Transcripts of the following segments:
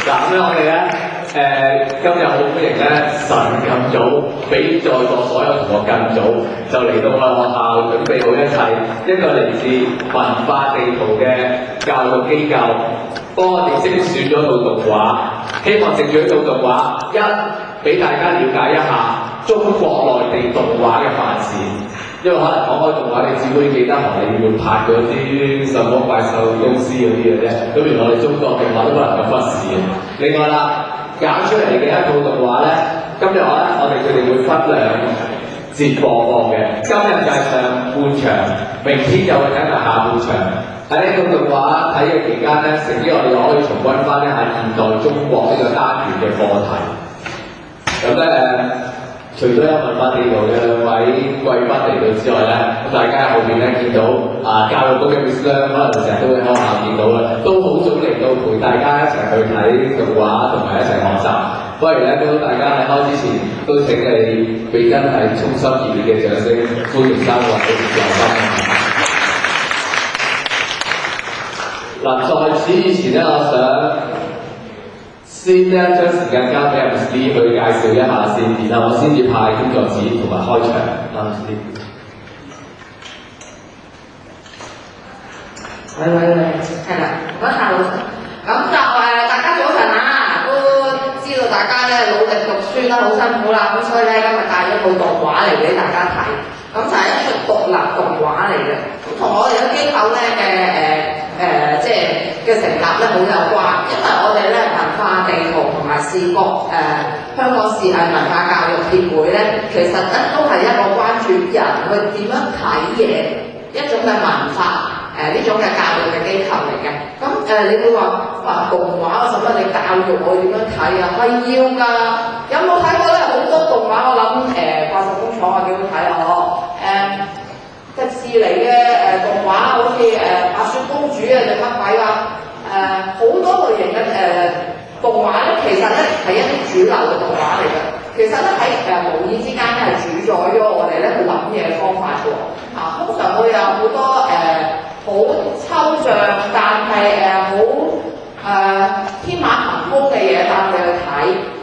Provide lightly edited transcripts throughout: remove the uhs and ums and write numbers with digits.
咁咧我哋咧今日好歡迎咧神咁早，比在座所有同學更早就嚟到我哋學校準備好一切，一個嚟自文化地圖嘅教育機構，幫我哋精選咗套動畫，希望藉住呢套動畫一俾大家了解一下中國內地動畫嘅發展。因為可能講開動畫，你只會記得荷里活拍嗰啲什麼怪獸公司嗰啲嘅啫。咁原來我哋中國動畫都不能夠忽視嘅。另外啦，搞出嚟嘅一套動畫咧，今日我哋佢哋會分兩節播放嘅。今日就係上半場，明天就會睇埋下半場。喺呢套動畫睇嘅期間咧，乘機我哋又可以重溫翻一下現代中國呢個單元嘅課題。咁咧除咗有文化地圖嘅兩位貴賓嚟到之外咧，咁大家喺後面咧見到教育局嘅 Miss 可能成日都會喺學校見到啦，都好早嚟到陪大家一齊去睇動畫同埋一齊學習。不如咧，都大家喺開之前都請你俾真係衷心熱烈嘅掌聲，歡迎三位教賓。嗱，在此以前咧，我想先咧將時間交俾 Miss Lee 去介紹一下先，然後我先至派工作紙同埋開場。Miss Lee。喂，係啦，唔該曬老師。咁就大家早晨啊，都知道大家咧努力讀書啦，好辛苦啦，咁所以咧今日帶咗套動畫嚟俾大家睇。咁就係一出獨立動畫嚟嘅，咁同我哋嘅機構咧即係嘅成立咧好有關，因為我哋咧文化地圖同埋視覺香港市文化教育協會咧，其實咧都係一個關注人去點樣睇嘢一種嘅文化呢種嘅教育嘅機構嚟嘅。咁你會話動畫使乜你教育我點樣睇啊？係要㗎。有冇睇過咧？好多動畫我諗怪獸工廠啊幾好睇哦。迪士尼嘅動畫好似白雪公主啊定乜鬼啊？好多類型嘅動畫咧，其實咧係一啲主流嘅動畫嚟嘅。其實咧喺無意之間咧係主宰咗我哋咧去諗嘢嘅方法嘅喎。通常會有好多好抽象，但係好天馬行空嘅嘢帶你去睇。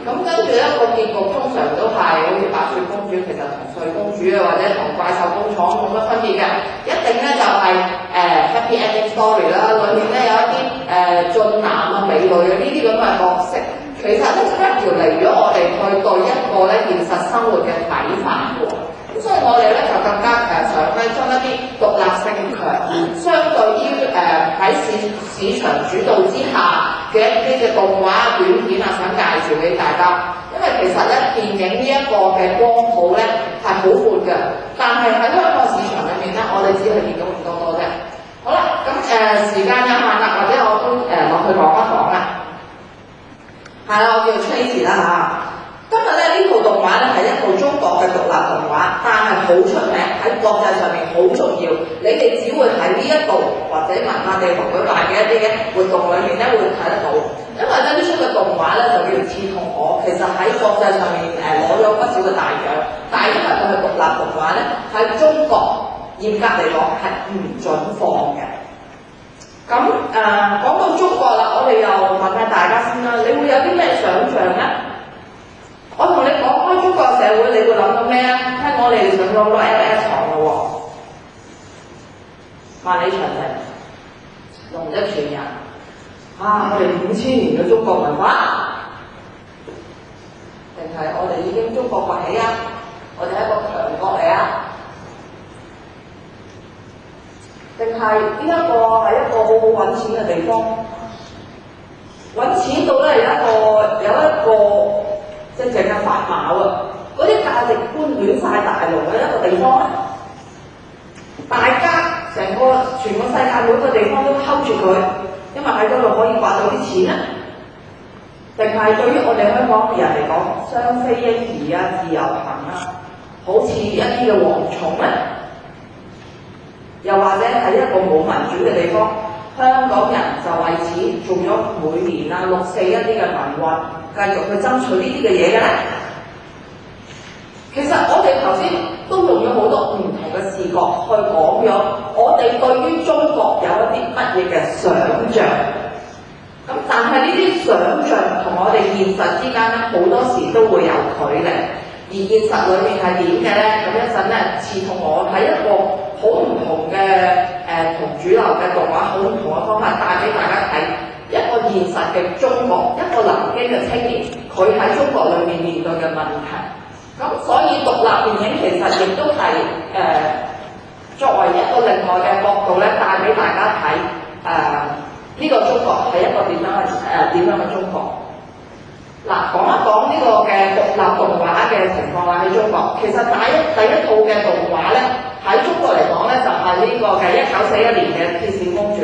咁跟住咧個結局通常都係好似白雪公主其實同睡公主啊，或者同怪獸工廠冇乜分別嘅，一定咧就係happy ending story 啦，裏面咧有一啲俊男啊美女啊呢啲咁嘅角色，其實咧就一條嚟咗我哋去對一個咧現實生活嘅睇法喎。咁所以我哋咧就更加想咧將一啲獨立性強，相對於喺市場主導之下嘅一啲嘅動畫短片啊，想介紹俾大家。因為其實咧電影呢一個嘅光譜咧係好闊嘅，但係喺香港市場裏面咧，我哋只係見到咁多啫。好啦，咁時間有限啦，或者我都落去講一講啦。係啦，我叫 Tracy 啦嚇。今日咧呢套動畫咧係一套中國嘅獨立動畫，但係好出名，喺國際上面好重要。你哋只會喺呢一度或者文化地圖舉辦嘅一啲嘅活動裏面咧會睇得到。因為咧呢出嘅動畫咧就叫《刺同我》，其實喺國際上面攞咗不少嘅大獎，但係因為佢係獨立動畫咧，喺中國嚴格嚟講係唔準放嘅。咁講到中國啦，我哋又問下大家先啦，你會有啲咩想像咧？我同你講開中國社會，你會諗到咩啊？聽講你哋上咗好多 LS 堂咯喎，萬里長城、龍一傳人，我哋5000年嘅中國文化，定係我哋已經中國崛起啊？我哋係一個強國嚟啊？定係呢一個係一個好好揾錢嘅地方？揾錢到咧有一個即係淨係發毛啊！嗰啲價值觀亂晒大龍嘅一個地方咧，大家全個世界每個地方都睺住佢，因為喺嗰度可以刮到啲錢咧。定係對於我哋香港嘅人嚟講，雙非嬰兒啊、自由行啊，好似一啲嘅蝗蟲咧，又或者係一個冇民主嘅地方，香港人就為此做咗每年6·4一啲嘅民運。繼續去爭取呢啲嘅嘢嘅咧，其實我哋頭先都用咗好多唔同嘅視角去講咗，我哋對於中國有一啲乜嘢嘅想像。咁大但係呢啲想像同我哋現實之間咧，好多時都會有距離。而現實裏面係點嘅咧？咁一陣咧，似同我喺一個好唔同嘅同主流嘅動畫好唔同嘅方法帶俾大家睇一個現實嘅中國，一個南京嘅青年，佢喺中國裏面面對嘅問題。咁所以獨立電影其實亦都係作為一個另外嘅角度咧，帶俾大家睇呢個中國係一個點樣嘅中國。嗱，講一講呢個嘅獨立動畫嘅情況啦，喺中國其實第一套嘅動畫咧，喺中國嚟講咧就係呢個嘅1941年嘅鐵扇公主。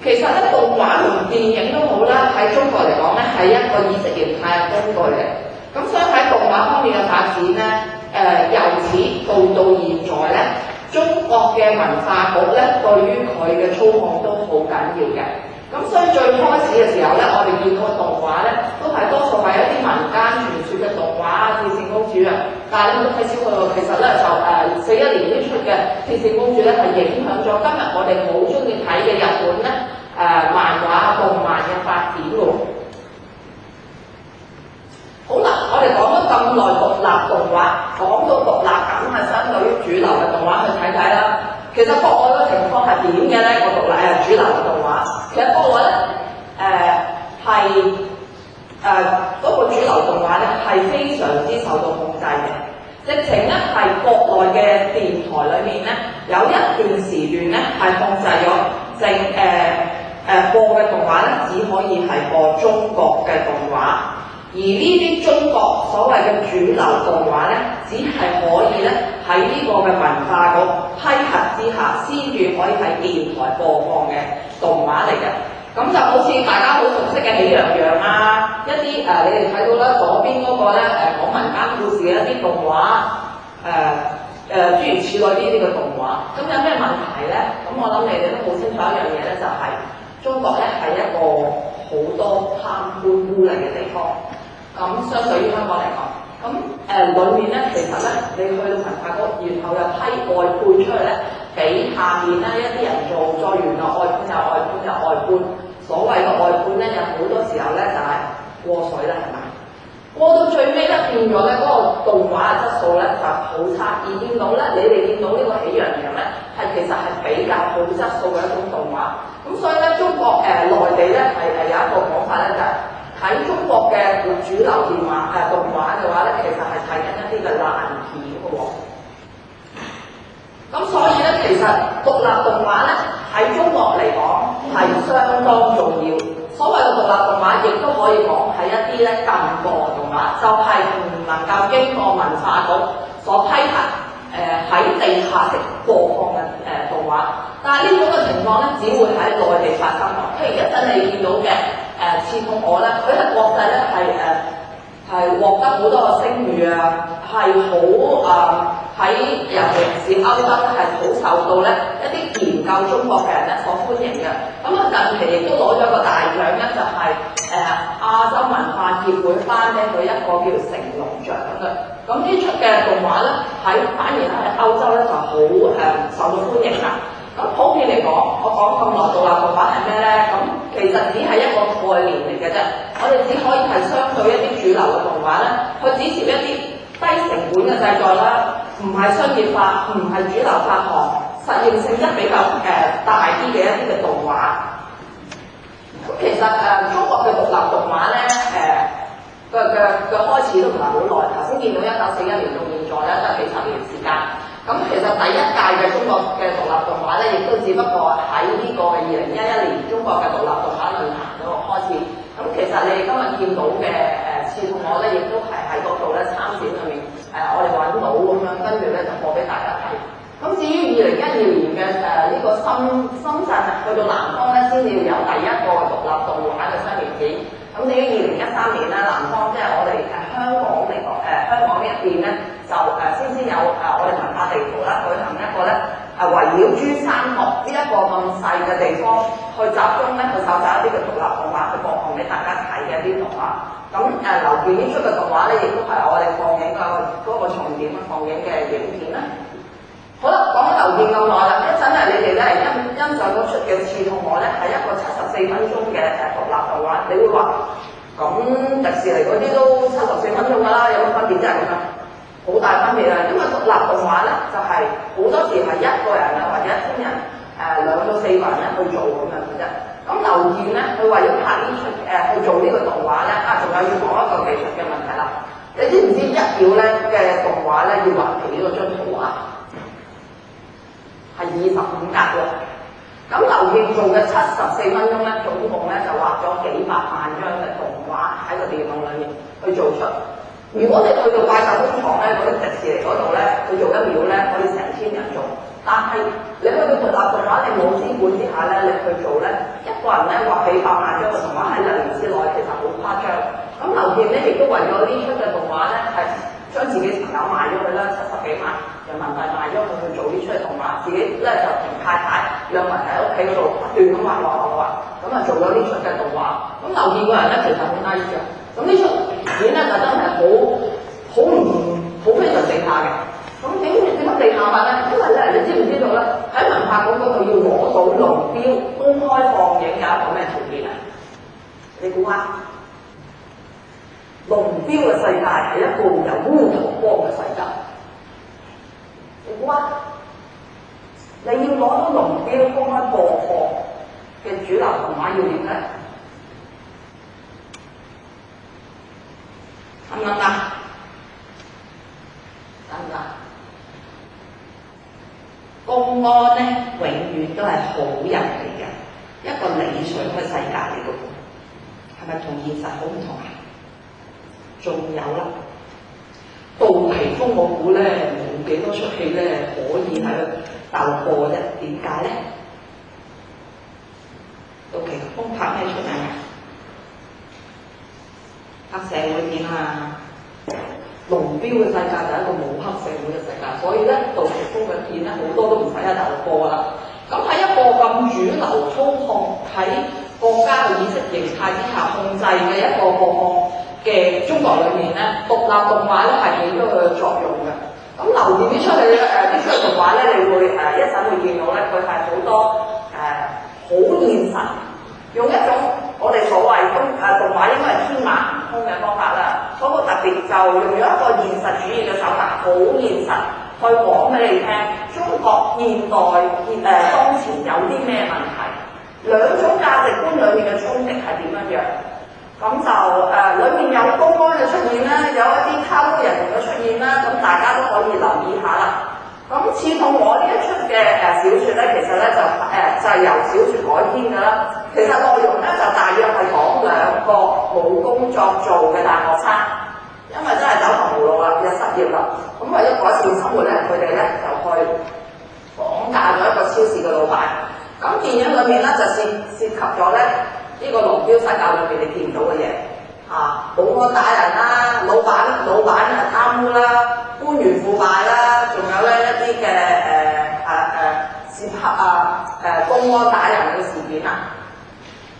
其實咧動畫同電影都好啦，喺中國嚟講咧係一個意識形態嘅工具嚟。咁所以喺動畫方面嘅發展咧，由此到現在咧，中國嘅文化局咧對於佢嘅操控都好緊要嘅。咁所以最開始嘅時候咧，我哋見到嘅動畫咧，都係多數係一啲民間傳說嘅動畫啊，鐵扇公主啊。但係你唔好睇小佢喎，其實咧就41年呢出嘅鐵扇公主咧，係影響咗今日我哋好中意睇嘅日本咧漫畫動漫嘅發展喎。好啦，我哋講咗咁耐獨立動畫，講到獨立梗係相對於主流嘅動畫去睇睇啦。其實國外嘅情況係點嘅咧？個獨立主流嘅動畫，其實國外咧嗰個主流動畫咧係非常之受到控制嘅。直情咧係國內嘅電台裏面咧有一段時段咧係控制咗播嘅動畫咧只可以係播中國嘅動畫。而呢啲中國所謂嘅主流動畫咧，只係可以咧喺呢個嘅文化局批核之下，先至可以喺電台播放嘅動畫嚟嘅。咁就好似大家好熟悉嘅《喜羊羊》啊，一啲你哋睇到啦，左邊嗰個咧講民間故事嘅一啲動畫，諸如此類呢啲嘅動畫。咁有咩問題咧？咁我諗你哋都好清楚一樣嘢咧，就係中國咧係一個好多貪官污吏嘅地方。咁相對於香港嚟講，咁裏面咧，其實咧，你去到文化局，然後又批外判出去咧，俾下面咧一啲人做，再原來外判又外判又外判，所謂嘅外判咧，有好多時候咧就係過水啦，係咪？過到最尾咧，變咗咧嗰個動畫嘅質素咧就好差，而見到咧，你哋見到呢個喜羊羊咧，係其實係比較好質素嘅一種動畫。咁所以咧，中國內地咧係有一個講法咧就係。喺中國嘅主流動畫嘅話咧，其實係睇緊一啲嘅爛片嘅喎。咁所以咧，其實獨立動畫咧喺中國嚟講係相當重要。所謂嘅獨立動畫，亦都可以講係一啲咧禁播動畫，就係唔能夠經過文化局所批核喺地下式播放嘅動畫。但係呢種嘅情況咧，只會喺內地發生。譬如一陣你見到嘅。刺痛我咧，佢喺國際咧係獲得好多嘅聲譽啊，係好喺尤其是歐洲咧係好受到咧一啲研究中國嘅人咧所歡迎嘅。咁近期亦都攞咗個大獎咧，就係亞洲文化協會頒俾佢一個叫成龍獎嘅。咁呢出嘅動畫咧反而喺歐洲咧就好受到歡迎啦。咁普遍嚟講，我講咁耐獨立動畫係咩咧？咁其實只係一個概念嚟嘅啫。我哋只可以係相對一啲主流嘅動畫咧，去指涉一啲低成本嘅製作啦，唔係商業化，唔係主流發行，實驗性質比較大啲嘅一啲嘅動畫。咁其實中國嘅獨立動畫咧，嘅開始都唔係好耐。頭先見到1941年到現在咧，都係幾十年時間。咁其實第一屆嘅中國嘅獨立動畫咧，亦都只不過喺呢個嘅2011年中國嘅獨立動畫論壇嗰度開始。咁其實你哋今日見到嘅刺痛我咧，亦都係喺嗰度咧參展裏面我哋揾到咁樣，跟住咧就播俾大家睇。咁至於2012年嘅呢個深圳去到南方咧，先至有第一個獨立動畫嘅雙年展。咁至於2013年咧，南方即係我哋香港嚟講，香港呢一邊咧就先有我哋文化地圖啦，舉行一個咧圍繞珠三角呢一個咁細嘅地方，去集中咧去搜集一啲嘅獨立動畫，去播放俾大家睇嘅啲動畫。咁劉健呢出嘅動畫咧，亦都係我哋放映嗰個重點放映嘅影片啦。好啦，講咗劉健咁耐啦，一陣咧你哋咧欣賞嗰出嘅《刺痛我》咧，係一個70分鐘嘅獨立動畫，你會話咁迪士尼嗰啲都74分鐘㗎啦，有乜分別啫？咁樣好大分別啊！因為獨立動畫咧就係、好多時係一個人啊或者一 team 人2到4個人咧去做咁樣嘅啫。咁劉健咧，佢為咗拍呢出去做呢個動畫咧，仲有要講一個技術嘅問題啦。你知唔知1秒咧嘅動畫咧要畫幾多張圖畫？係25格喎。咁劉健做嘅74分鐘咧，總共咧就畫咗幾百萬張嘅動畫喺個電腦裏面去做出。如果你去到怪獸工廠咧，嗰啲迪士尼嗰度咧，佢做1秒咧可以成千人做。但係你去到獨立動畫，你冇資本之下咧，你去做咧，一個人咧畫幾百萬張嘅動畫喺2年之內，其實好誇張。咁劉健咧亦都為咗呢出嘅動畫咧，係將自己層樓賣咗佢啦，70幾萬人民幣賣咗佢去做呢出嘅動畫，自己咧就同太太兩個人喺屋企嗰度不斷咁畫，咁啊做咗呢出嘅動畫。咁劉健個人咧其實好 nice 嘅，咁呢出片咧就真係好非常地下嘅。咁點解地下法咧？因為咧，你知唔知道咧？喺文化局嗰度要攞到龍標公開放映有一個咩條件啊？你估下？龍標嘅世界係一個有烏托邦嘅世界。你估下？你要攞到龍標公開播放嘅主流動畫要點咧？得唔得？得唔得？公安咧，永遠都係好人嚟嘅，一個理想嘅世界嚟嘅，係咪同現實好唔同啊？仲有啦，杜琪峰我估咧冇幾多出戲咧可以喺度鬥過啫，點解咧？杜琪峰拍咩出名啊？黑社會片啊！龍標嘅世界就係一個冇黑社會嘅世界，所以咧杜琪峰嘅片咧好多都唔使喺大陸播啦。咁喺一個咁主流操控喺國家嘅意識形態之下控制嘅一個國控嘅中國裏面咧，獨立動畫咧係起咗佢嘅作用嘅。咁劉健呢出戲呢出動畫咧，你會一陣會見到咧，佢係好多好現實，用一種我哋所謂動畫應該係天馬行空嘅方法啦。嗰個特別就用咗一個現實主義嘅手法，好現實去講俾你聽，中國現代當前有啲咩問題，兩種價值觀裏面嘅衝擊係點樣樣。咁就裏面有公安嘅出現啦，有一啲貪污人員嘅出現啦，咁大家都可以留意下啦。咁似同我呢一出嘅小説咧，其實咧就係由小説改編嘅啦。其實內容咧就大約係講2個冇工作做嘅大學生，因為真係走投無路啦，又失業啦。咁為咗改善生活咧，佢哋咧就去綁架咗一個超市嘅老闆。咁電影裏面咧就涉及咗咧呢個龍標世界裏邊你見唔到嘅嘢保安打人啦，老闆貪污啦，官員腐敗啦，仲有咧一啲嘅涉黑公安打人嘅事件啊。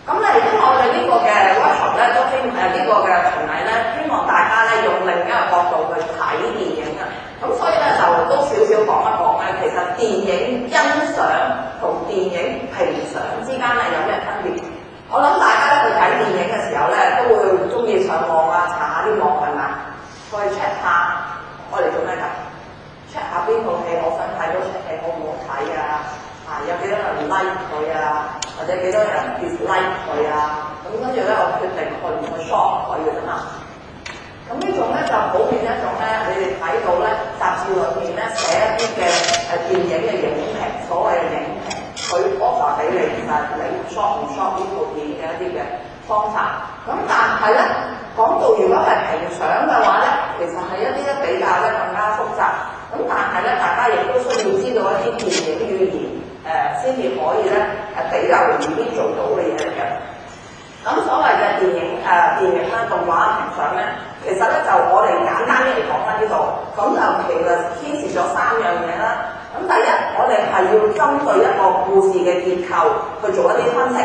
咁咧，因為我哋呢個嘅 workshop 咧，都呢個嘅巡禮咧，希望大家咧用另一個角度去睇電影啊。咁所以咧就都少少講一講咧，其實電影欣賞同電影評賞之間係有咩分別？我諗大家咧去睇電影嘅時候咧，都會中意上網查下啲網係咪？去 check 下我哋做咩㗎 ？check 下邊套戲，我想睇到出戲好唔好睇啊？有幾多人 like 佢啊？或者幾多人 dislike 佢啊？咁跟住咧，我決定去唔去 shop 佢嘅啫嘛。咁呢種咧就普遍一種咧，你哋睇到咧雜誌裏面咧寫一啲嘅電影嘅影評，所謂嘅影評，佢 offer 俾你，其實你 shop 唔 shop 呢套片嘅一啲嘅方法。咁但係咧講到如果係評賞嘅話咧，其實係一啲咧比較咧更加複雜。咁但係咧，大家亦都需要知道一啲電影語言，先至可以咧比較容易啲做到嘅嘢嚟嘅。咁所謂嘅電影啦、動畫評賞咧，其實咧就我哋簡單啲嚟講翻呢度，咁就其實牽涉咗3樣嘢啦。咁第一，我哋係要針對一個故事嘅結構去做一啲分析。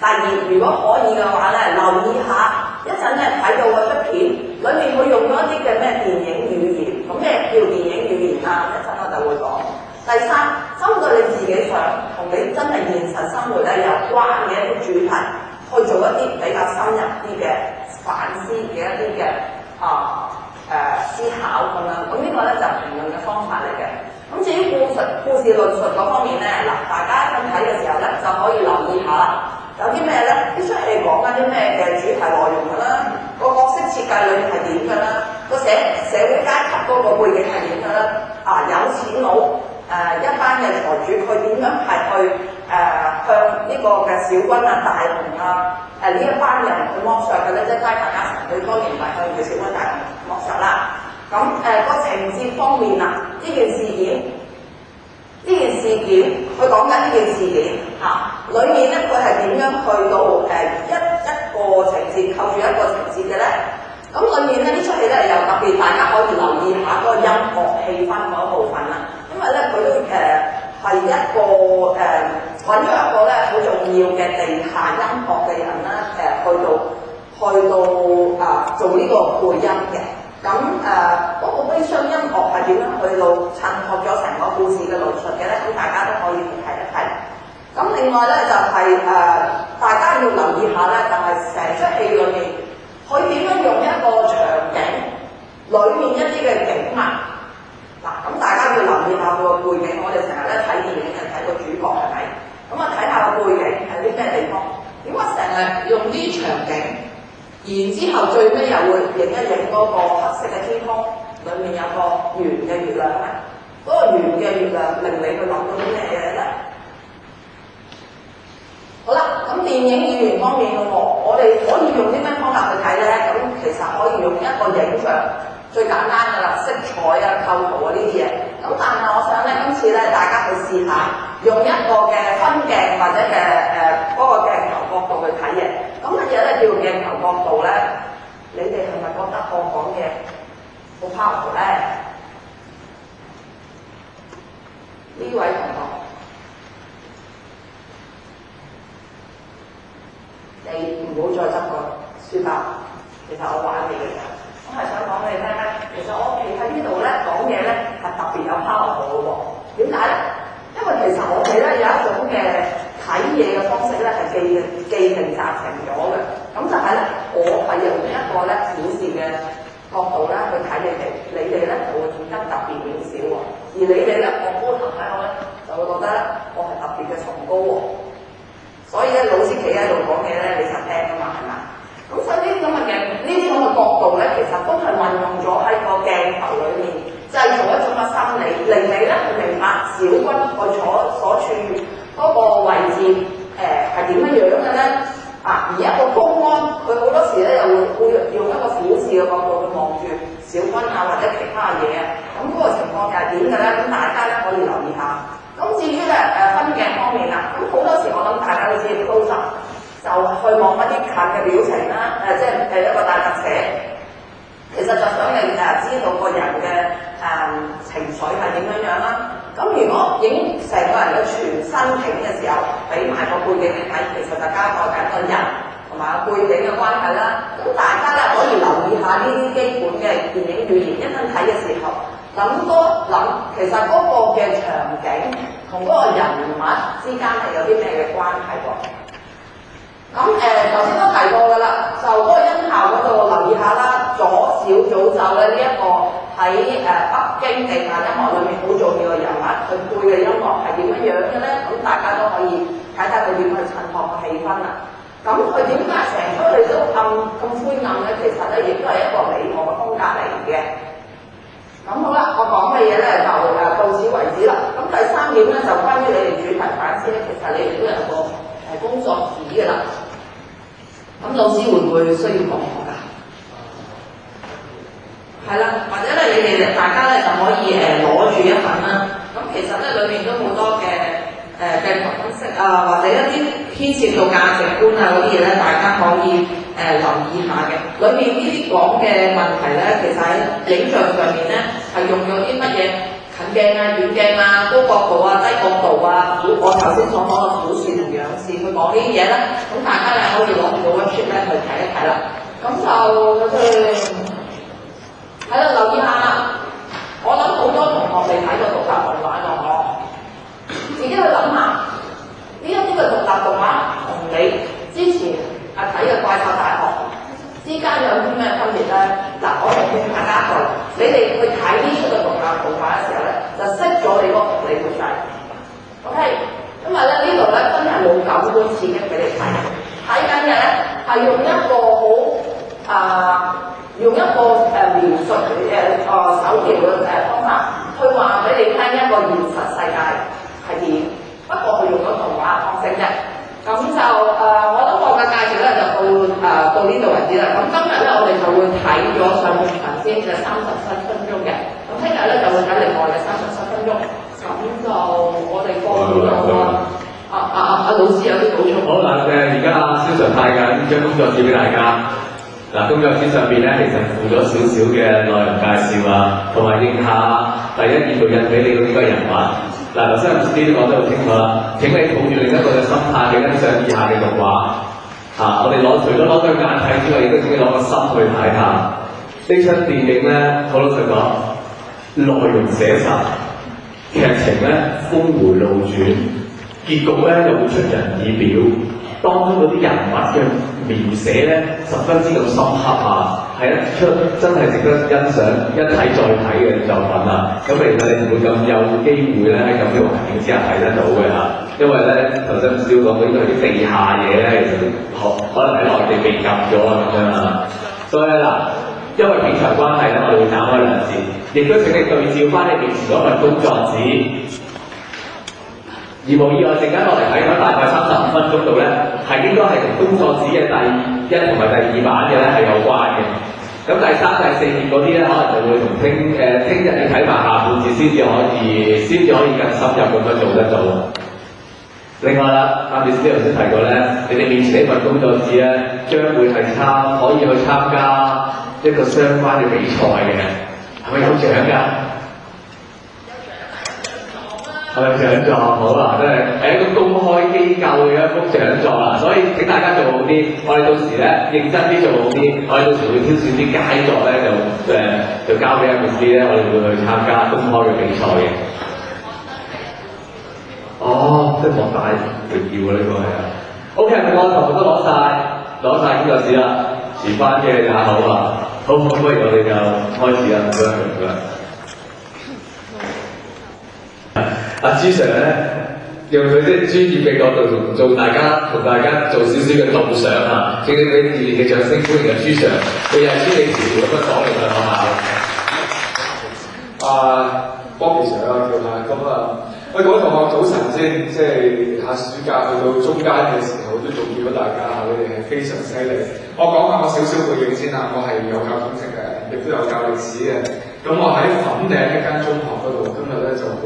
第二，如果可以嘅話咧，留意下一陣咧睇到嗰出片裏面佢用咗一啲嘅咩電影語言，咁咩叫電影語言啊？一陣我就會講。第三，針對你自己想同你真係現實生活咧有關嘅一啲主題，去做一啲比較深入啲嘅反思嘅一啲嘅思考咁樣。咁呢個咧就係評論嘅方法嚟嘅。咁至於故事論述嗰方面咧，嗱，大家喺睇嘅時候咧就可以留意下啦。有啲咩咧？呢出戲講緊啲咩嘅主題內容㗎啦？個角色設計裏面係點㗎啦？個社會階級嗰個背景係點㗎啦？有錢佬一班嘅財主，佢點樣係去向呢個嘅小軍啊、大雄啊呢一班人去剝削嘅咧？即係齋大家神，佢當然唔係向住小軍大雄剝削啦。咁個情節方面啊，呢件事件，佢講緊呢件事件裏面咧，佢係點樣去到一個情節扣住一個情節嘅咧？咁裏面咧呢出戲咧又特別，大家可以留意下嗰個音樂氣氛嗰部分啦。因為咧佢都係一個揾咗一個咧好重要嘅地下音樂嘅人啦，去到做呢個配音嘅。咁嗰個悲傷音樂係點樣去到襯托咗成個故事嘅論述嘅咧？咁大家都可以睇一睇。咁另外咧就係大家要留意下咧，就係成出戲裏面佢點樣用一個場景裏面一啲嘅景物。嗱，咁大家要留意下佢個背景。我哋成日咧睇電影就睇個主角係咪？咁睇下個背景係啲咩地方？點解成日用啲場景？然之後最尾又會影一影嗰個黑色嘅天空，裏面有個圓嘅月亮咧。嗰個圓嘅月亮令你去諗到啲咩嘢咧？好啦，咁電影語言方面嘅我哋可以用啲咩方法去睇咧？咁其實可以用一個影像，最簡單㗎啦，色彩啊、構圖啊呢啲嘢。咁但係我想咧，今次咧大家去試下用一個嘅分鏡或者嘅嗰個鏡頭角度去睇嘢。咁乜嘢咧叫鏡頭角度咧？你哋係咪覺得我講嘅好 powerful 咧？呢位同學，你唔好再執個書包。其實我玩你嘅啫，我係想講俾你聽咧。其實我企喺呢度咧講嘢咧係特別有 powerful 嘅喎。點解咧？因為其實我哋咧有一種嘅睇嘢嘅方式咧係既定習成咗嘅。咁就係咧，我係用一個咧小視嘅角度咧去睇你哋咧就會顯得特別渺小喎。而你哋咧我高頭睇我咧就會覺得咧我係特別嘅崇高喎。所以咧老師企喺度講嘢咧，你實聽㗎嘛，係嘛？咁所以呢啲咁嘅角度咧，其實都係運用咗喺個鏡頭裏面，製造一種嘅心理，令你咧去明白小軍佢所處嗰個位置係點樣樣嘅咧。而一個公安，佢好多時咧又會用一個俯視嘅角度去望住小軍啊或者其他嘢啊。咁嗰個情況又係點嘅咧？咁大家咧可以留意下。咁至於咧分鏡方面啦，咁好多時我諗大家都知 close up 就去望一啲近嘅表情啦，即係一個大特寫，其實就想你知道個人嘅情緒係點樣樣啦。咁如果影成個人嘅全身景嘅時候，俾埋個背景你睇，其實就交代緊個人同埋個背景嘅關係啦。咁大家咧可以留意下呢啲基本嘅電影語言，一陣睇嘅時候諗多諗，其實嗰個嘅場景同嗰個人物之間係有啲咩嘅關係喎？咁頭先都提過㗎啦，就嗰個音效嗰度留意下啦。左小祖咒咧呢一個喺北京地下音樂裏面好重要嘅人物，佢配嘅音樂係點樣樣嘅咧？咁大家都可以睇睇佢點去襯托個氣氛啦。咁佢點解成出嚟都咁灰暗咧？其實咧亦都係一個美學嘅風格嚟嘅。咁好啦，我講嘅嘢咧就到此為止啦。咁第三點咧就關於你哋主題反思咧，其實你哋都有個工作紙㗎啦。咁老師會唔會需要講㗎？係啦，或者咧你哋大家咧就可以攞住一份啦。咁其實咧裏面都好多嘅鏡頭分析啊，或者一啲牽涉到價值觀啊嗰啲嘢咧，大家可以留意下嘅。裏面呢啲講嘅問題咧，其實喺影像上面咧係用咗啲乜嘢近鏡啊、遠鏡啊、高角度啊、低角度啊，我頭先所講嘅俯視同仰視去講呢啲嘢咧，咁大家咧可以攞住個 worksheet 咧去睇一睇啦。咁就喺度留意下啦。我諗好多同學未睇過獨立動畫喎，觀刺激俾你睇。睇緊嘅咧係用一個用一個描述手橋嘅方法去話俾你聽一個現實世界係點，不過佢用咗動畫方式啫。咁就我諗我嘅介紹咧就到呢度為止啦。咁今日咧我哋就會睇咗上半場先嘅37分鐘嘅，咁聽日咧就會睇另外嘅37分鐘。咁就我哋過咗老師有啲補充。好嗱，而家蕭 Sir 派緊張工作紙俾大家。嗱，工作紙上邊咧其實附咗少少嘅內容介紹啊，同埋應下第一頁度印俾你嗰幾個人物。嗱，頭先老師都講得好清楚啦。請你抱住另一個嘅心態去欣賞以下嘅動畫。我哋除咗攞對眼睇之外，亦都請你攞個心去睇下。呢出電影咧，好老實講，內容寫實，劇情咧峰迴路轉，結局咧又會出人意表。當中嗰啲人物嘅描寫咧，十分之咁深刻係一出真係值得欣賞、一睇再睇嘅作品啊！咁其實你唔會咁有機會咧喺咁嘅環境之下睇得到嘅因為咧頭先少講到呢個啲地下嘢咧，其實可能喺內地被禁咗咁樣所以嗱，因為片場關係咧，我哋會斬開兩節，亦都請你對照翻你面前嗰份工作紙。而無意外，陣間落嚟睇咗大概35分鐘度咧，係應該係同工作紙嘅第1同埋第2版嘅咧係有關嘅。咁第3、第4頁嗰啲咧，可能就會同聽日要睇埋下半節先至可以更深入咁樣做得到。另外啦，啱先頭先提過咧，你哋面前呢份工作紙咧，將會係可以去參加一個相關嘅比賽嘅，係咪有獎㗎？係咪獎狀好啦？真係一個公開機構嘅一幅獎狀啦，所以請大家做好啲。我哋到時咧認真啲做好啲，我哋到時會挑選啲佳作咧，就交俾阿 Miss 咧，我哋會去參加公開嘅比賽嘅。即係莫大榮耀呢個係啊。OK， 我同學都攞晒工作紙啦，遲翻嘅也好啊。好，不如我哋就開始啦，唔該。阿朱 Sir 咧，用佢啲專業嘅角度同大家做少少嘅導賞啊！請你俾熱烈嘅掌聲歡迎阿朱 Sir，佢又係專利治療咁樣講嚟講下。Bobby Sir 啦，叫下咁各位同學早晨先，即係下暑假去到中間嘅時候都仲見到大家，你哋係非常犀利。我講下我少少背景先啦，我係有教通識嘅，亦都有教歷史嘅。咁我喺粉嶺一間中學嗰度，今日咧就好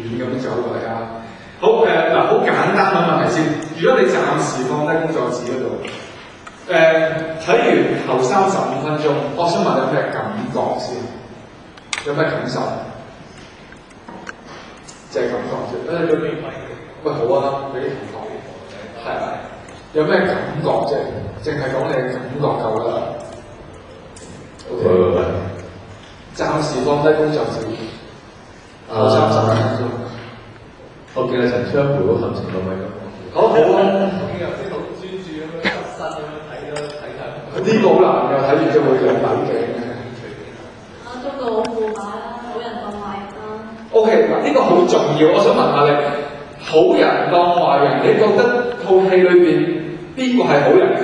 咁走過嚟啊！好好簡單嘅問題先。如果你暫時放低工作紙嗰度，睇完頭35分鐘，我想問有咩感覺先？有咩感受？即係感覺啫。喂，好啊，俾啲同學係咪？有咩感覺啫？淨係講你嘅感覺夠啦。OK， 暫時放低工作紙。30分鐘。我見阿陳昌培嗰行程咁樣。好啊！我見頭先好專注咁樣側身咁樣睇。呢個好難㗎，睇完就會兩眼鏡嘅。中國好腐敗啦，好人當壞人啦。OK， 嗱呢個好重要，我想問下你，好人當壞人，你覺得套戲裏邊邊個係好人先？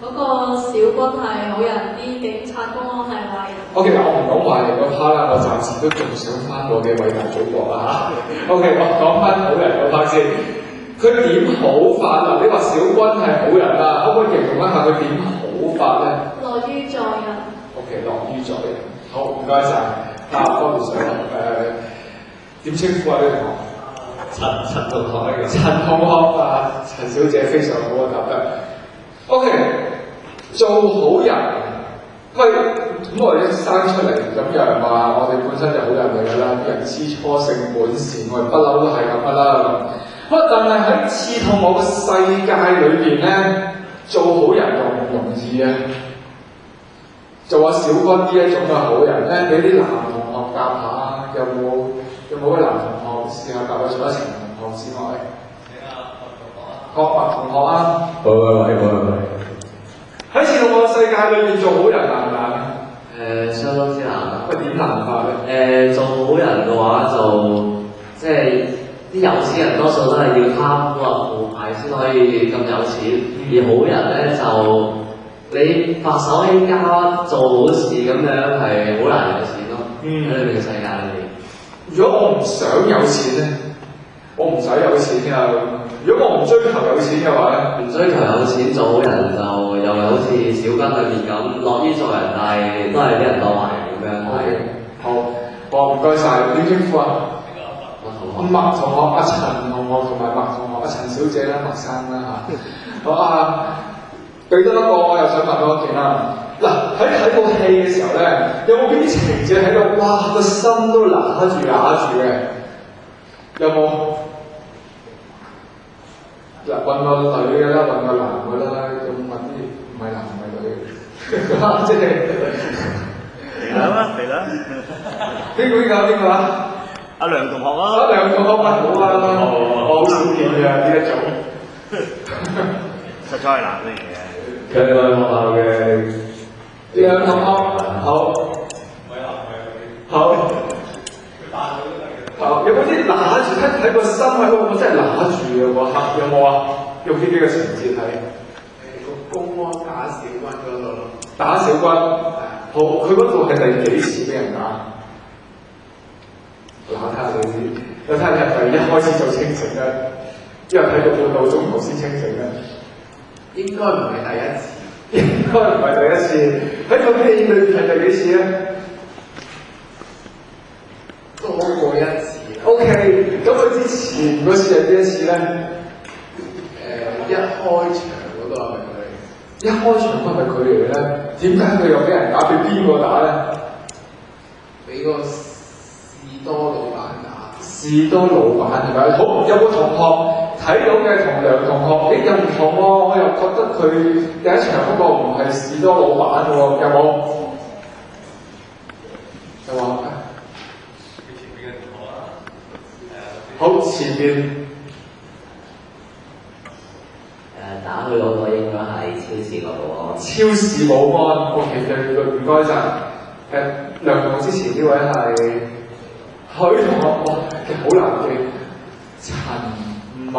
嗰個小軍係好人，啲警察公安係壞人。OK， 我唔講壞人嗰 part 啦，我暫時都仲想翻我嘅偉大祖國啦嚇。OK， 我講翻好人嗰 part 先，佢點好法啊？你話小軍係好人啊，可唔可以形容一下佢點好法咧？樂於助人。OK， 樂於助人。好，唔該晒。Bobby Sir，點稱呼啊？呢個陳同學嚟嘅。陳同學陳小姐非常好啊，答得。OK， 做好人，喂，咁我哋一生出嚟咁有人話我哋本身就好人嚟㗎啦，啲人知初性本善，我哋不嬲都係咁㗎啦。不過但係喺刺痛我嘅世界裏邊咧，做好人容唔容易啊？做阿小軍呢一種嘅好人咧，俾啲男同學答下，有冇位男同學試下答佢？除咗陳同學之外，學麥同學啊！喂！喺刺痛我嘅世界裏邊做好人難唔難？相當之難。喂，點難法咧？做好人嘅話就即係啲有錢人多數都係要貪污啊腐敗先可以咁有錢，而好人咧就你白手興家做好事咁樣係好難有錢咯。喺呢個世界裏面，如果我唔想有錢咧，我唔使有錢啊！如果我唔追求有錢嘅話咧，唔追求有錢做好人就又係好似小軍裏面咁樂於助人，但係都係俾人當壞人咁樣。好，唔該晒，點稱呼啊？麥同學、阿陳同學同埋麥同學、阿陳小姐啦、麥生啦嚇。好啊，俾多一個，我又想問多一件啦。嗱，喺睇部戲嘅時候咧，有冇邊啲情節喺度？哇，個心都揦住嘅，有冇？嗱，揾個女嘅啦，揾個男嘅啦，咁揾啲唔係男唔係女嘅，即係嚟啦嚟啦！邊個啊？阿梁同學啊！阿梁同學好啊！我好少見嘅呢一種，實在係難嘅嘢。佢哋學校嘅梁同學好，好。有冇啲揦住睇個心喺度？我真係揦住嘅喎，有冇啊？用呢幾個情節睇。個公安打小軍嗰度咯。打小軍，好，佢嗰度係第幾次俾人打？嗱，睇下你先，你睇下你係咪一開始就清醒咧？因為睇到半個鐘頭先清醒咧。應該唔係第一次。應該唔係第一次。喺個戲裏邊係第幾次咧？多過一次。OK，咁佢之前嗰次係邊一次咧？一開場嗰個係咪佢？一開場嗰係咪佢嚟嘅咧？點解佢又俾人打？俾邊個打咧？俾個士多老闆打。士多老闆係咪？好，有個同學睇到嘅同梁同學，又唔同喎。我又覺得佢第一場嗰個唔係士多老闆喎，有冇？有冇？好，前邊打佢嗰個應該係超市嗰個。超市保安，OK，唔該晒。梁同學之前呢位係許同學，哇，好難記。陳麥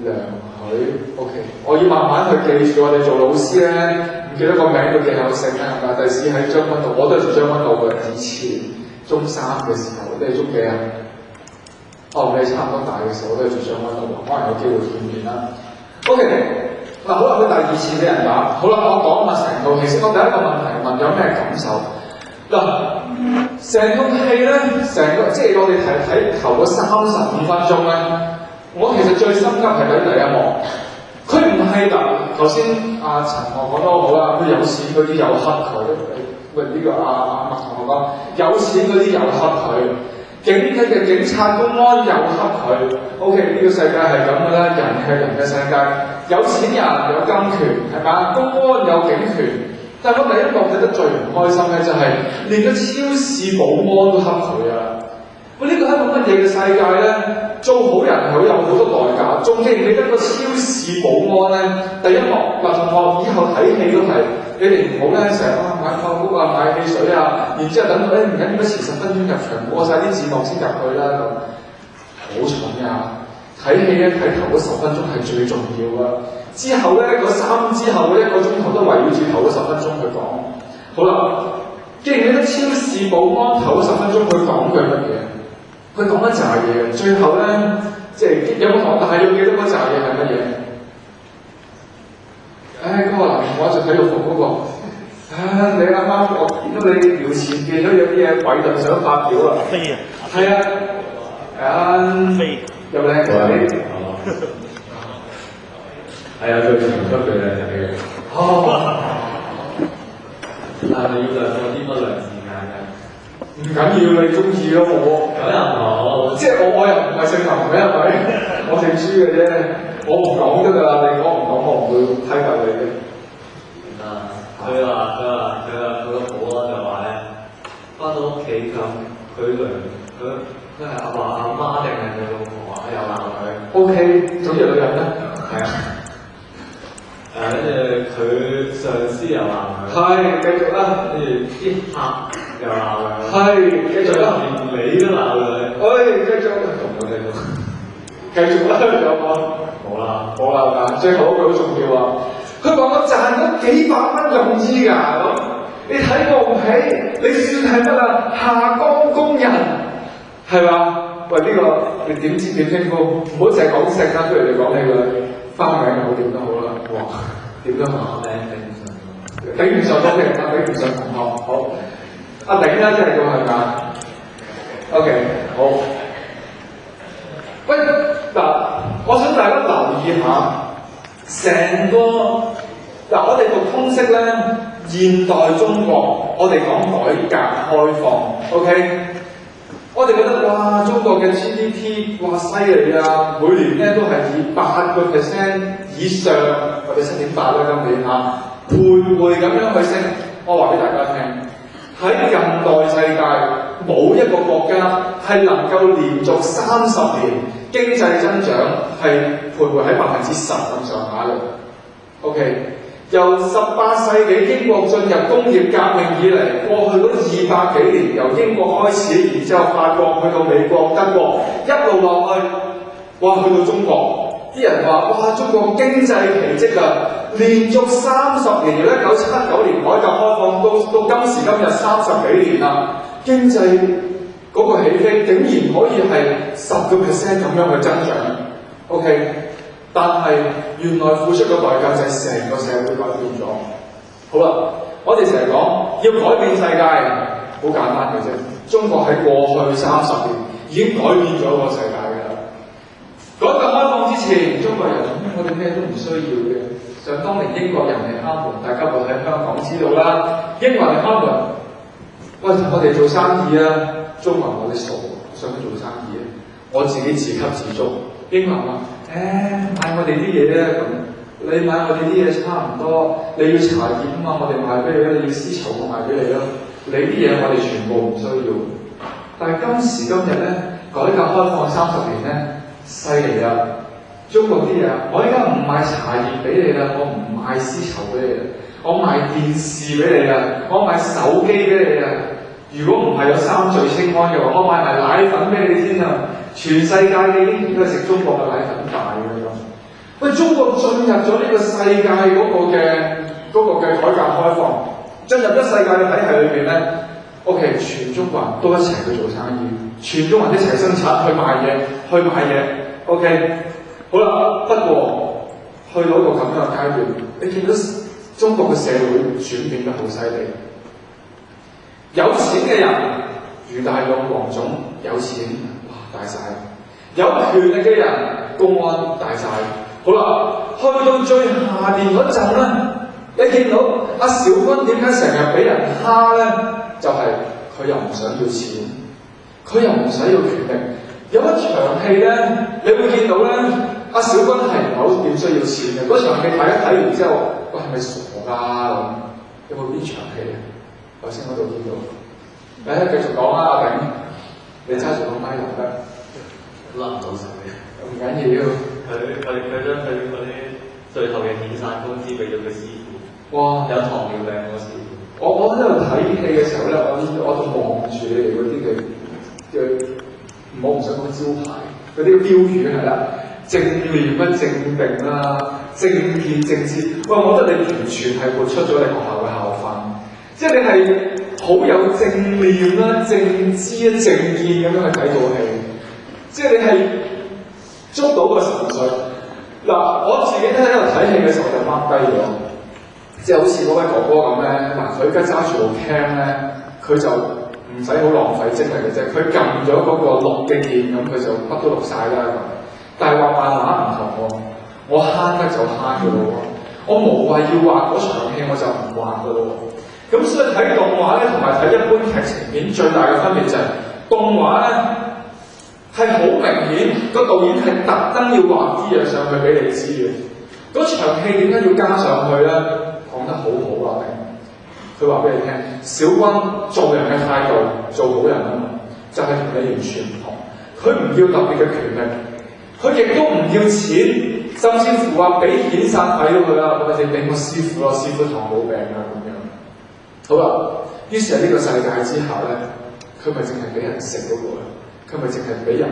梁許 ，OK， 我要慢慢去記住。我哋做老師咧，唔記得個名都幾有性啦，係咪？第時喺將軍澳，我都係住將軍澳嘅。以前中三嘅時候，你係中幾啊？哦，你差唔多大嘅時候，我都係住將軍澳，可能有機會見面啦。OK， 嗱好啦，佢第二次俾人打，好啦，我講下成套戲先。我第一個問題問有咩感受？嗱，成套戲咧，即係我哋睇頭嗰35分鐘咧，我其實最心急係睇第一幕。佢唔係嗱，頭先阿陳學講得好啦，佢有錢嗰啲又黑佢，喂呢個阿麥同學講，有錢嗰啲又黑佢。警察、公安又黑佢 ，OK 呢個世界係咁嘅啦，人係人嘅世界，有錢人有金權係嘛，公安有警權，但係我第一幕睇得最唔開心嘅就係、連個超市保安都黑佢啊！喂，呢個係一個乜嘢嘅世界咧？做好人係有好多代價，仲記唔記得個超市保安咧？第一幕嗱，同學以後睇戲都係。你哋唔好咧，成日買爆谷啊、買汽水啊，然之後等到唔緊要遲10分鐘入場，過晒啲字幕先入去啦咁，好蠢㗎！睇戲咧，睇頭嗰10分鐘係最重要㗎，之後咧嗰之後1個鐘頭都圍繞住頭嗰10分鐘去講。好啦，記唔記得超市保安頭嗰10分鐘佢講句乜嘢？佢講一紮嘢，最後咧即係有個同學，但係要記得嗰紮嘢係乜嘢？嗰個男同學就體育服嗰個，你啱啱我見到你聊前邊都有啲嘢偉論想發表啊，飛啊，係啊，飛又靚仔，係啊，最長出嘅靚仔嘅。但係你要兩個啲不良時間嘅。唔緊要，你中意咯我。咁又唔好，即係我又唔係姓林嘅，係咪？我姓朱嘅啫，我唔講得㗎啦，你講唔講我唔會批鬥你嘅。佢話佢個保安就話咧，翻到屋企咁，佢係話阿媽定係佢老婆啊，又鬧佢。OK，總之女人啦。係啊。跟住佢上司又鬧佢。係，繼續啦。跟住啲客又鬧佢。係，繼續啦。連你都鬧佢。繼續。同佢哋繼續啦，有冇？冇啦，冇啦，係嘛？最後一句好重要啊！佢話我賺咗幾百蚊容易㗎咁，你睇我唔起，你算係乜啊？下崗工人係嘛？喂，呢、個你點知點稱呼？唔好淨係講姓啦，不如你講你個花名好點都好啦。哇，點都好，頂唔順都平，頂唔順同學好。阿頂啦，真係咁係嘛 ？OK， 好。喂，嗱，我想大家留意下，成個我哋讀通識咧，現代中國，我哋講改革開放 ，OK？ 我哋覺得哇，中國嘅 GDP 哇犀利啊，每年咧都係以8%以上或者7.8啦，今年嚇，徘徊咁樣去升。我話俾大家聽，喺近代世界冇一個國家係能夠連續30年經濟增長係徘徊喺10%咁上下嘅。OK， 由18世紀英國進入工業革命以嚟，過去嗰200幾年，由英國開始，然之後法國去到美國、德國，一路落去，哇，去到中國，啲人話哇，中國經濟奇蹟啊！連續30年，由1979年改革開放到今時今日30幾年啦，經濟嗰個起飛竟然可以係10% 咁樣去增長。OK， 但係原來付出嘅代價就係成個社會改變咗。好啦，我哋成日講要改變世界，好簡單嘅啫。中國喺過去30年已經改變咗個世界㗎啦。改革開放之前，中國人我哋咩都唔需要嘅。想當年英國人嚟敲門，大家會喺香港知道啦。英國人嚟敲門，喂，同我哋做生意啊！中國人話你傻，想去做生意啊？我自己自給自足。英國人話：買我哋啲嘢咧咁，你買我哋啲嘢差唔多，你要茶葉啊嘛，我哋賣俾你啦；你要絲綢，我賣俾你啦。你啲嘢我哋全部唔需要。但係今時今日咧，改革開放30年咧，犀利啦！中國啲嘢，我而家唔賣茶葉俾你啦，我唔賣絲綢俾你啦，我賣電視俾你啦，我賣手機俾你啦。如果唔係有3聚氰胺嘅話，我賣埋奶粉俾你先啊！全世界嘅嬰兒都係食中國嘅奶粉大嘅咁。喂，中國進入咗呢個世界嗰個嘅改革開放，進入咗世界嘅體系裏邊咧 ，OK， 全中國人都一齊去做生意，全中國人一齊生產去賣嘢 ，OK。好啦，不過去到一個咁樣嘅階段，你見到中國嘅社會轉變得好犀利。有錢嘅人如大勇、黃種，有錢哇大晒；有權力嘅人公安大晒。好啦，去到最下邊嗰陣咧，你見到阿小軍點解成日俾人蝦咧？就係佢又唔想要錢，佢又唔使要權力。有一場戲咧，你會見到咧。阿小軍係唔好點需要錢嘅，嗰場戲睇一睇完之後，喂係咪傻㗎咁？有冇邊場戲啊？頭先嗰度見到，繼續講啦，阿炳，你揸住個麥又得，甩唔到手嘅，唔緊要。佢將佢嗰啲最後嘅遣散工資俾咗佢師傅。哇！有糖尿病嗰師傅。我喺度睇戲嘅時候咧，我就望住你哋嗰啲嘅唔想講招牌，嗰啲標語係啦。正念啦、正定啦、正見正知，喂，我覺得你完全係活出咗你學校嘅校訓，即係你係好有正念啦、正知啦、正見咁樣去睇套戲，即係你係捉到個神髓。嗱，我自己咧喺度睇戲嘅時候就 mark 低咗，即係好似嗰位哥哥咁咧，嗱，佢而家揸住部 cam 咧，佢就唔使好浪費精力嘅啫，佢撳咗嗰個錄嘅鍵咁，佢就乜都錄晒啦咁。但係畫漫畫唔同喎，我慳得就慳嘅咯喎，我無謂要畫嗰場戲我就唔畫嘅咯喎。咁所以睇動畫咧同埋睇一般劇情片最大嘅分別就係動畫咧係好明顯個導演係特登要畫啲嘢上去俾你知嘅。嗰場戲點解要加上去咧？講得好好啊！佢話俾你聽，小軍做人嘅態度做好人啊嘛，就係同你完全唔同。佢唔要特別嘅權力。佢亦都唔要錢，甚至乎話俾遣散費咗佢啦，或者俾我師傅咯，師傅糖冇病啊咁樣。好啦，於是喺呢個世界之下咧，佢咪淨係俾人食嗰個咧？佢咪淨係俾人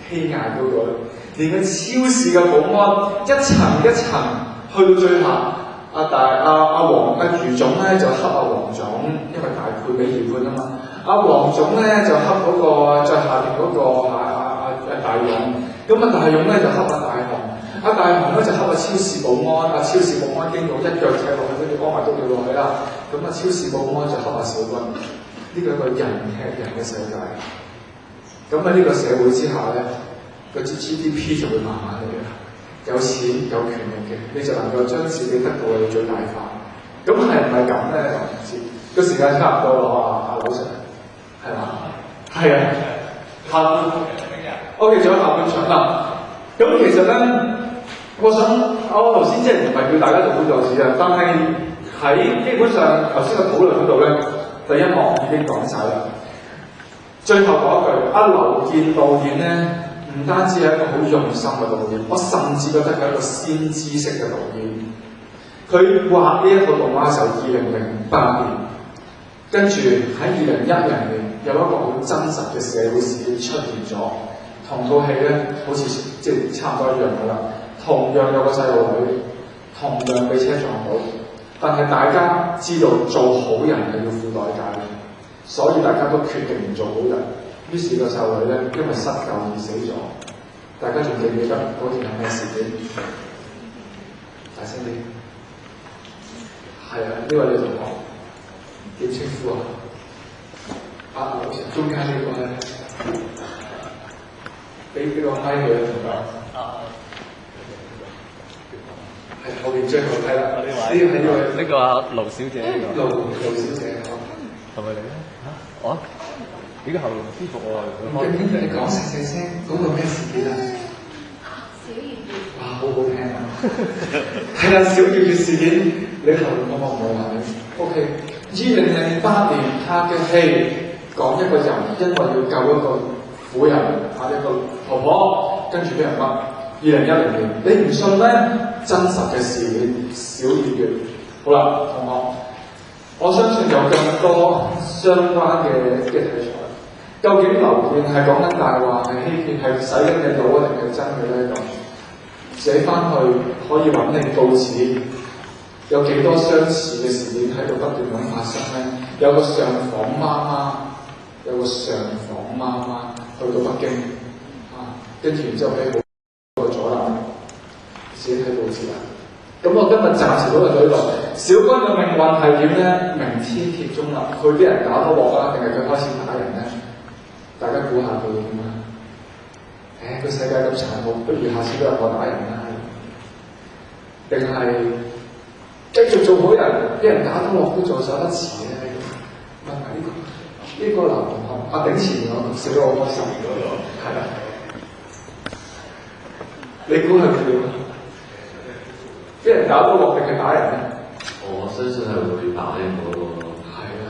欺壓到佢，連個超市嘅保安一層一層去到最後，余總咧就恰黃總，因為大判俾二判啊嘛。黃總咧就恰嗰個再下邊嗰個大勇，咁大勇咧就恰大雄，大雄咧就恰超市保安，超市保安經過一腳踢落去，跟住安埋都掉落去啦。咁超市保安就恰小軍，呢個係一個人踢人嘅世界。咁喺呢個社會之下咧，個 GDP 就會慢慢嚟啦。有錢有權力嘅，你就能夠將自己得到嘅最大化。咁係唔係咁咧？我唔知。個時間差唔多咯，阿劉 Sir， 係嘛？係啊。下半場，OK， 仲有下半場啦。咁其實咧，我頭先即係唔係叫大家做本作詞啊，但係喺基本上頭先嘅討論嗰度咧，第一幕已經講晒啦。最後嗰一句，劉健導演咧，唔單止係一個好用心嘅導演，我甚至覺得佢係一個先知式嘅導演。佢畫呢一個動畫嘅時候，2008年，跟住喺2010年有一個好真實嘅社會事件出現咗，同套戲咧好似即係差唔多一樣噶啦。同樣有個細路女，同樣被車撞到，但係大家知道做好人係要付代價嘅。所以大家都決定唔做好人，於是個細路女咧因為失救而死咗。大家仲記唔記得嗰件係咩事件？大聲啲。係啊，呢位女同學點稱呼啊？老師中間呢個咧，俾個咪佢啦，同學。係後邊最後睇啦。呢位呢個盧小姐。盧小姐。係咪你咧？我點解喉嚨唔舒服喎？你講細細聲，嗰個咩事件啊？小月月。哇，好好聽啊！係啦，小月月事件，你喉嚨可唔可以話你 ？OK， 2008年拍嘅戲，講一個人因為要救一個婦人，一個婆婆，跟住俾人屈。2010年，你唔信咩？真實嘅事件，小月月。好啦，同學。我相信有更多相關嘅題材。究竟劉健係講緊大話，係欺騙，係洗緊你腦啊，定係真嘅咧？咁寫翻去可以揾你報紙，有幾多相似嘅事件喺度不斷咁發生咧？有個上訪媽媽去到北京跟住然之後俾好阻攔，自己睇報紙啦。咁我今日暫時討論到呢度。小軍嘅命運係點咧？明天鐵中立，佢俾人打多鑊啦，定係佢開始打人咧？大家估下佢會點啊？個世界咁殘酷，不如下次都有我打人啦。定係繼續做好人，俾人打多鑊都做手得遲咧？問埋呢個男同學，頂前我笑得好開心嗰個，係啦。你估係會點啊？俾人打多鑊定係打人咧？我相信係會打人嗰個。係啊，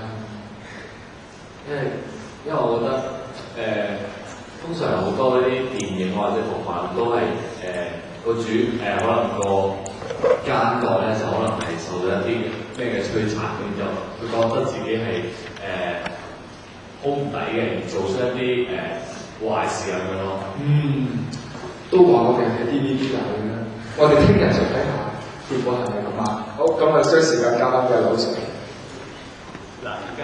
因為我覺得通常好多呢啲電影或者動漫都係個可能個奸角咧就可能係受到一啲咩嘅摧殘，咁就佢覺得自己係好唔抵嘅，而做出一啲壞事咁樣咯。都話我哋係 DVD 嚟嘅，我哋聽日就睇下。結果係咪咁啊？好，咁啊將時間交翻俾老師。嗱，而家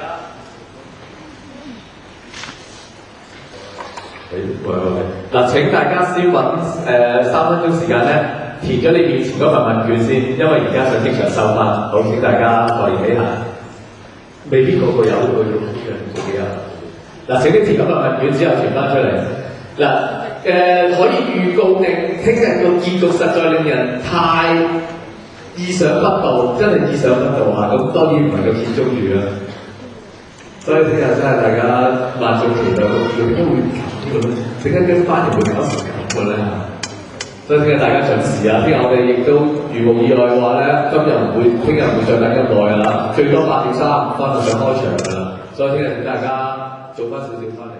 嗱，請大家先揾3分鐘時間咧，填咗你面前嗰份問卷先，因為而家想即場收翻。好，請大家待議起下。未必個個有佢用呢樣自己啊。嗱，請你填咗份問卷之後傳翻出嚟。嗱，可以預告定聽日個結局實在令人太意想不到，真係意想不到啊！咁當然唔係個片中語啦。所以聽日真係大家萬眾期待個結局，點解會咁嘅咧？點解跟翻嚟會搞成咁嘅咧？所以聽日大家準時啊！聽日我哋亦都如無意外嘅話咧，聽日唔會再等咁耐㗎啦，最多8點35分就想開場㗎啦。所以聽日請大家早翻少少翻嚟。